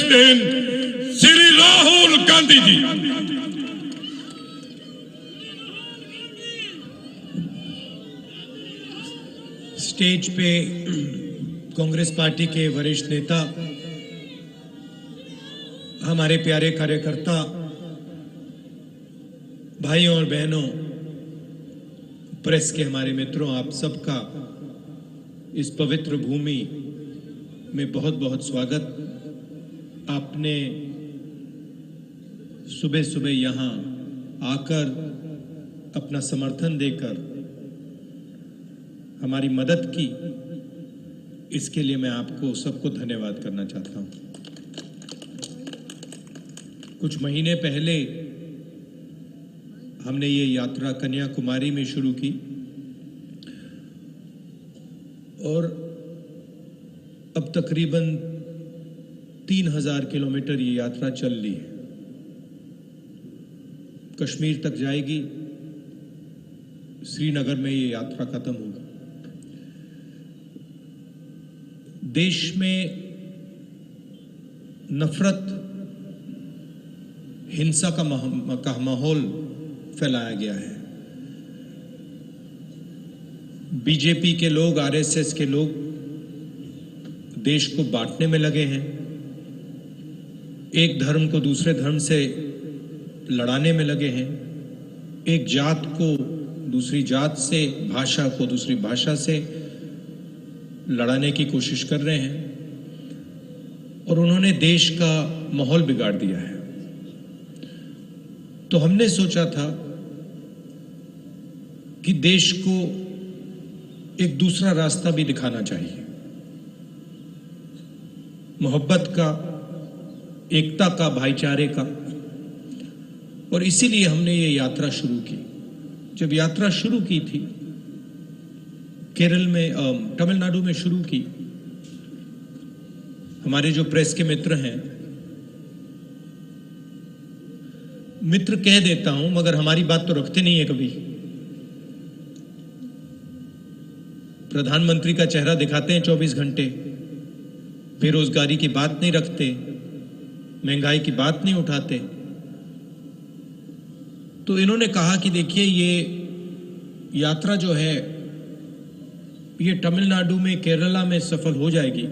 President Shri Rahul Gandhi ji. Stage पे Congress party के वरिष्ठ नेता, हमारे प्यारे कार्यकर्ता, भाइयों और बहनों, प्रेस के हमारे मित्रों, आप सबका इस पवित्र भूमि में बहुत बहुत स्वागत। आपने सुबह सुबह यहाँ आकर अपना समर्थन देकर हमारी मदद की, इसके लिए मैं आपको सबको धन्यवाद करना चाहता हूँ। कुछ महीने पहले हमने ये यात्रा कन्याकुमारी में शुरू की और अब तकरीबन 3000 किलोमीटर ये यात्रा चल ली है। कश्मीर तक जाएगी, श्रीनगर में ये यात्रा खत्म होगी। देश में नफरत, हिंसा का माहौल फैलाया गया है। बीजेपी के लोग, आरएसएस के लोग देश को बांटने में लगे हैं, एक धर्म को दूसरे धर्म से लड़ाने में लगे हैं, एक जात को दूसरी जात से, भाषा को दूसरी भाषा से लड़ाने की कोशिश कर रहे हैं और उन्होंने देश का माहौल बिगाड़ दिया है। तो हमने सोचा था कि देश को एक दूसरा रास्ता भी दिखाना चाहिए, मोहब्बत का, एकता का, भाईचारे का। और इसीलिए हमने ये यात्रा शुरू की। जब यात्रा शुरू की थी, केरल में, तमिलनाडु में शुरू की, हमारे जो प्रेस के मित्र हैं, मित्र कह देता हूं मगर हमारी बात तो रखते नहीं है कभी। प्रधानमंत्री का चेहरा दिखाते हैं 24 घंटे, बेरोजगारी की बात नहीं रखते, महंगाई की बात नहीं उठाते। तो इन्होंने कहा कि देखिए, ये यात्रा जो है ये तमिलनाडु में, केरला में सफल हो जाएगी,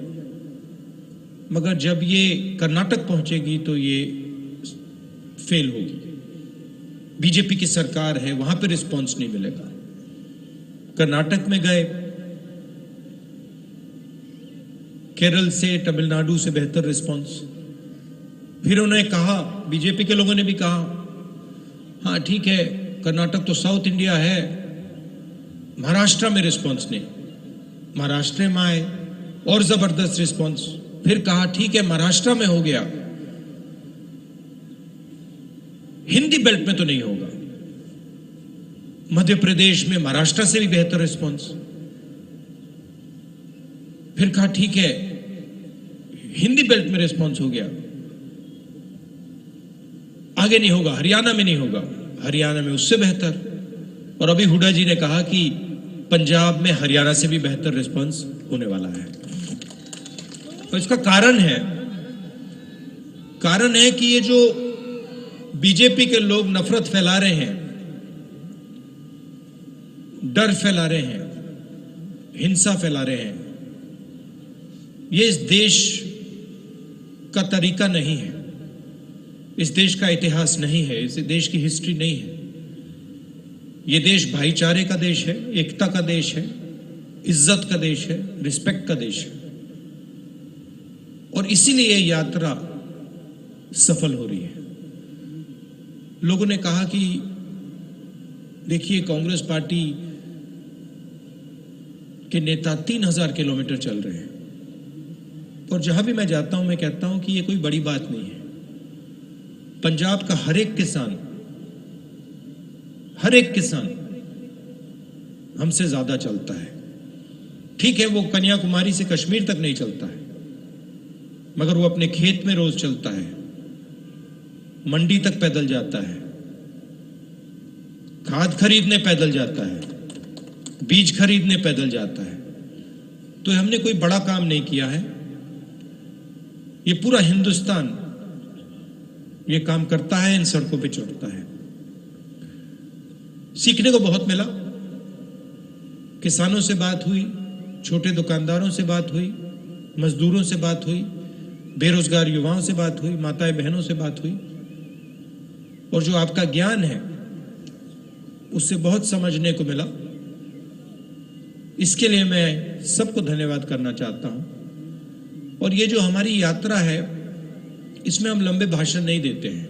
मगर जब ये कर्नाटक पहुंचेगी तो ये फेल होगी। बीजेपी की सरकार है, वहां पे रिस्पांस नहीं मिलेगा। कर्नाटक में गए, केरल से, तमिलनाडु से बेहतर रिस्पांस। फिर उन्होंने कहा, बीजेपी के लोगों ने भी कहा, हाँ ठीक है, कर्नाटक तो साउथ इंडिया है, महाराष्ट्र में रिस्पांस नहीं। महाराष्ट्र में आए और जबरदस्त रिस्पांस। फिर कहा ठीक है, महाराष्ट्र में हो गया, हिंदी बेल्ट में तो नहीं होगा। मध्य प्रदेश में महाराष्ट्र से भी बेहतर रिस्पांस। फिर कहा ठीक है, हिंदी बेल्ट में रिस्पांस हो गया, आगे नहीं होगा, हरियाणा में नहीं होगा, हरियाणा में उससे बेहतर। और अभी हुड्डा जी ने कहा कि पंजाब में हरियाणा से भी बेहतर रिस्पांस होने वाला है। और इसका कारण है कि ये जो बीजेपी के लोग नफरत फैला रहे हैं, डर फैला रहे हैं, हिंसा फैला रहे हैं, ये इस देश का तरीका नहीं है, इस देश का इतिहास नहीं है, इस देश की हिस्ट्री नहीं है। ये देश भाईचारे का देश है, एकता का देश है, इज्जत का देश है, रिस्पेक्ट का देश है। और इसीलिए ये यात्रा सफल हो रही है। लोगों ने कहा कि देखिए, कांग्रेस पार्टी के नेता 3000 किलोमीटर चल रहे हैं, और जहां भी मैं जाता हूं मैं कहता हूं कि ये कोई बड़ी बात नहीं है। पंजाब का हर एक किसान हमसे ज्यादा चलता है। ठीक है, वो कन्याकुमारी से कश्मीर तक नहीं चलता है, मगर वो अपने खेत में रोज चलता है, मंडी तक पैदल जाता है, खाद खरीदने पैदल जाता है, बीज खरीदने पैदल जाता है। तो हमने कोई बड़ा काम नहीं किया है। ये पूरा हिंदुस्तान ये काम करता है, इन सड़कों पे चढ़ता है। सीखने को बहुत मिला। किसानों से बात हुई, छोटे दुकानदारों से बात हुई, मजदूरों से बात हुई, बेरोजगार युवाओं से बात हुई, माताएं बहनों से बात हुई। और जो आपका ज्ञान है उससे बहुत समझने को मिला। इसके लिए मैं सबको धन्यवाद करना चाहता हूं। और ये जो हमारी यात्रा है, इसमें हम लंबे भाषण नहीं देते हैं।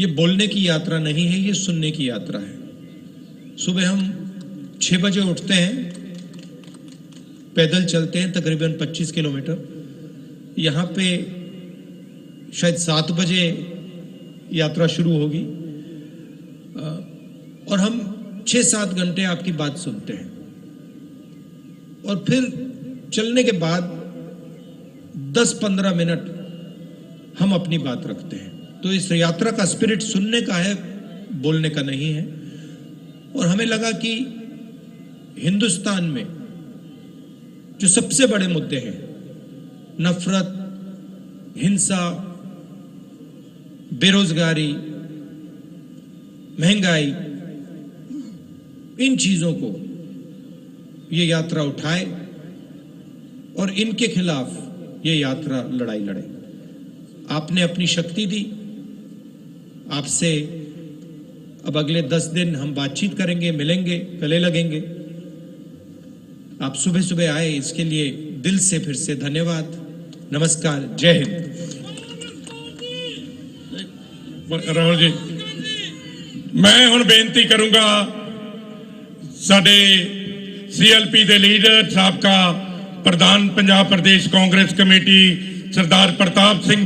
ये बोलने की यात्रा नहीं है, ये सुनने की यात्रा है। सुबह हम 6 बजे उठते हैं, पैदल चलते हैं तकरीबन 25 किलोमीटर। यहाँ पे शायद 7 बजे यात्रा शुरू होगी और हम 6-7 घंटे आपकी बात सुनते हैं। और फिर चलने के बाद 10-15 मिनट हम अपनी बात रखते हैं। तो इस यात्रा का स्पिरिट सुनने का है, बोलने का नहीं है। और हमें लगा कि हिंदुस्तान में जो सबसे बड़े मुद्दे हैं, नफरत, हिंसा, बेरोजगारी, महंगाई, इन चीजों को ये यात्रा उठाए और इनके खिलाफ ये यात्रा लड़ाई लड़े। आपने अपनी शक्ति दी। आपसे अब अगले 10 दिन हम बातचीत करेंगे, मिलेंगे, गले लगेंगे। आप सुबह सुबह आए, इसके लिए दिल से फिर से धन्यवाद। नमस्कार, जय हिंद। राहुल जी, मैं हुण बेनती करूंगा साडे CLP दे लीडर साबका प्रधान पंजाब प्रदेश कांग्रेस कमेटी सरदार प्रताप सिंह